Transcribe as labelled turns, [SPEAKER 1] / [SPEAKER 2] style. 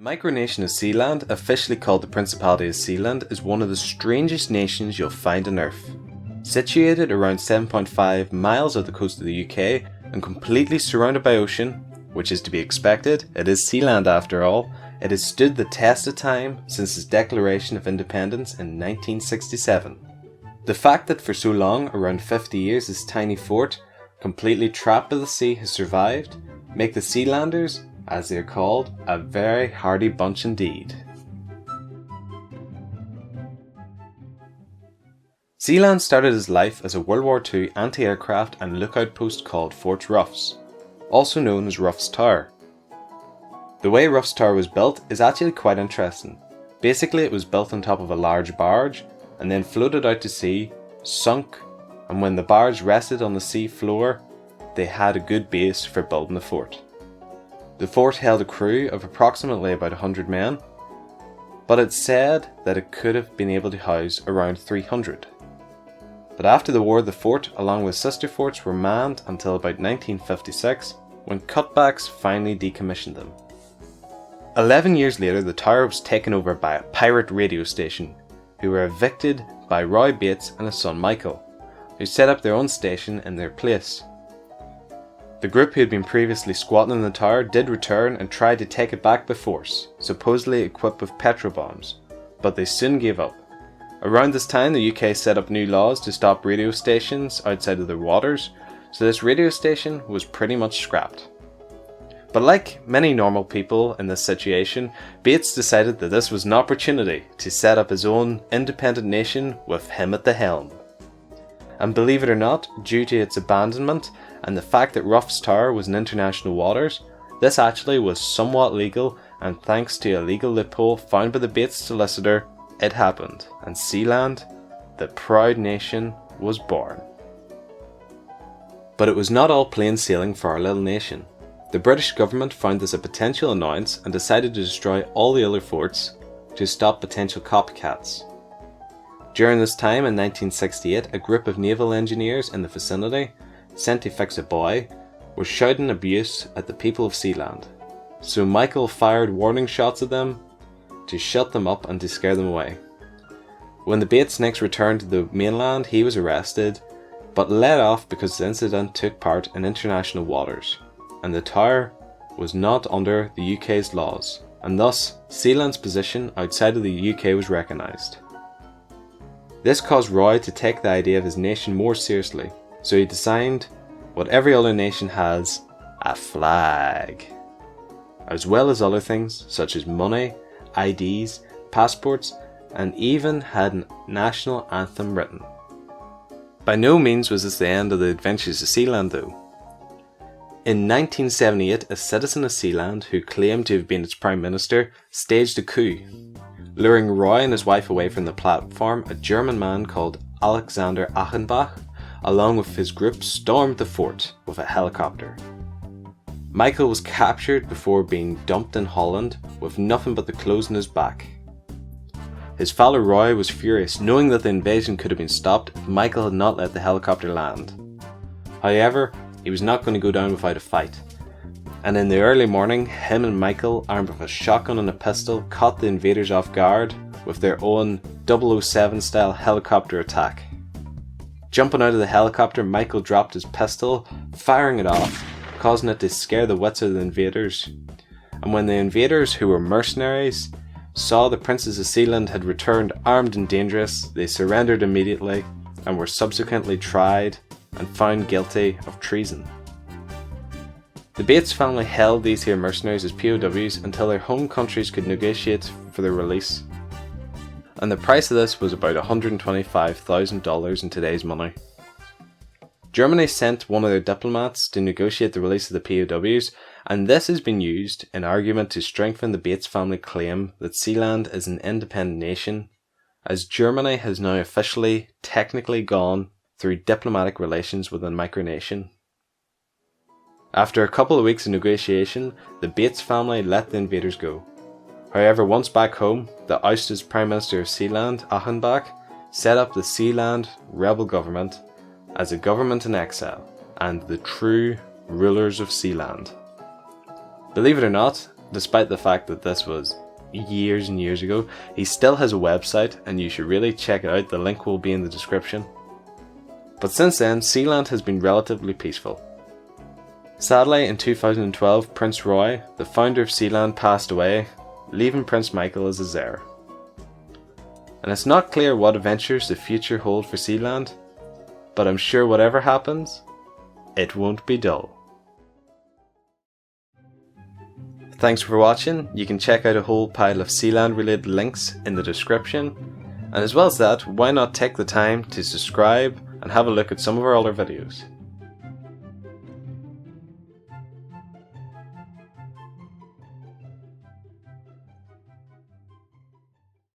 [SPEAKER 1] Micronation of Sealand, officially called the Principality of Sealand, is one of the strangest nations you'll find on Earth. Situated around 7.5 miles off the coast of the UK and completely surrounded by ocean, which is to be expected, it is Sealand after all, it has stood the test of time since its declaration of independence in 1967. The fact that for so long, around 50 years, this tiny fort, completely trapped by the sea, has survived, make the Sealanders, as they are called, a very hardy bunch indeed. Sealand started its life as a World War II anti-aircraft and lookout post called Fort Ruffs, also known as Ruffs Tower. The way Ruffs Tower was built is actually quite interesting. Basically, it was built on top of a large barge and then floated out to sea, sunk, and when the barge rested on the sea floor, they had a good base for building the fort. The fort held a crew of approximately about 100 men, but it's said that it could have been able to house around 300. But after the war, the fort, along with sister forts, were manned until about 1956, when cutbacks finally decommissioned them. 11 years later, the tower was taken over by a pirate radio station, who were evicted by Roy Bates and his son Michael, who set up their own station in their place. The group who had been previously squatting in the tower did return and tried to take it back by force, supposedly equipped with petrol bombs, but they soon gave up. Around this time, the UK set up new laws to stop radio stations outside of their waters, so this radio station was pretty much scrapped. But like many normal people in this situation, Bates decided that this was an opportunity to set up his own independent nation with him at the helm. And believe it or not, due to its abandonment and the fact that Ruffs Tower was in international waters, this actually was somewhat legal, and thanks to a legal loophole found by the Bates solicitor, it happened, and Sealand, the proud nation, was born. But it was not all plain sailing for our little nation. The British government found this a potential annoyance and decided to destroy all the other forts to stop potential copycats. During this time in 1968, a group of naval engineers in the vicinity, sent to fix a buoy, were shouting abuse at the people of Sealand. So Michael fired warning shots at them to shut them up and to scare them away. When the Bates next returned to the mainland, he was arrested, but let off because the incident took part in international waters, and the tower was not under the UK's laws, and thus Sealand's position outside of the UK was recognised. This caused Roy to take the idea of his nation more seriously, so he designed what every other nation has, a flag, as well as other things such as money, IDs, passports, and even had a national anthem written. By no means was this the end of the adventures of Sealand though. In 1978, a citizen of Sealand who claimed to have been its Prime Minister staged a coup. Luring Roy and his wife away from the platform, a German man called Alexander Achenbach, along with his group, stormed the fort with a helicopter. Michael was captured before being dumped in Holland with nothing but the clothes on his back. His father Roy was furious, knowing that the invasion could have been stopped if Michael had not let the helicopter land. However, he was not going to go down without a fight. And in the early morning, him and Michael, armed with a shotgun and a pistol, caught the invaders off guard with their own 007 style helicopter attack. Jumping out of the helicopter, Michael dropped his pistol, firing it off, causing it to scare the wits of the invaders. And when the invaders, who were mercenaries, saw the princes of Sealand had returned armed and dangerous, they surrendered immediately and were subsequently tried and found guilty of treason. The Bates family held these here mercenaries as POWs until their home countries could negotiate for their release, and the price of this was about $125,000 in today's money. Germany sent one of their diplomats to negotiate the release of the POWs, and this has been used in argument to strengthen the Bates family claim that Sealand is an independent nation, as Germany has now officially, technically gone through diplomatic relations with a micronation. After a couple of weeks of negotiation, the Bates family let the invaders go. However, once back home, the ousted Prime Minister of Sealand, Achenbach, set up the Sealand rebel government as a government in exile and the true rulers of Sealand. Believe it or not, despite the fact that this was years and years ago, he still has a website and you should really check it out. The link will be in the description. But since then, Sealand has been relatively peaceful. Sadly, in 2012, Prince Roy, the founder of Sealand, passed away, leaving Prince Michael as his heir. And it's not clear what adventures the future hold for Sealand, but I'm sure whatever happens, it won't be dull. Thanks for watching. You can check out a whole pile of Sealand related links in the description, and as well as that, why not take the time to subscribe and have a look at some of our other videos.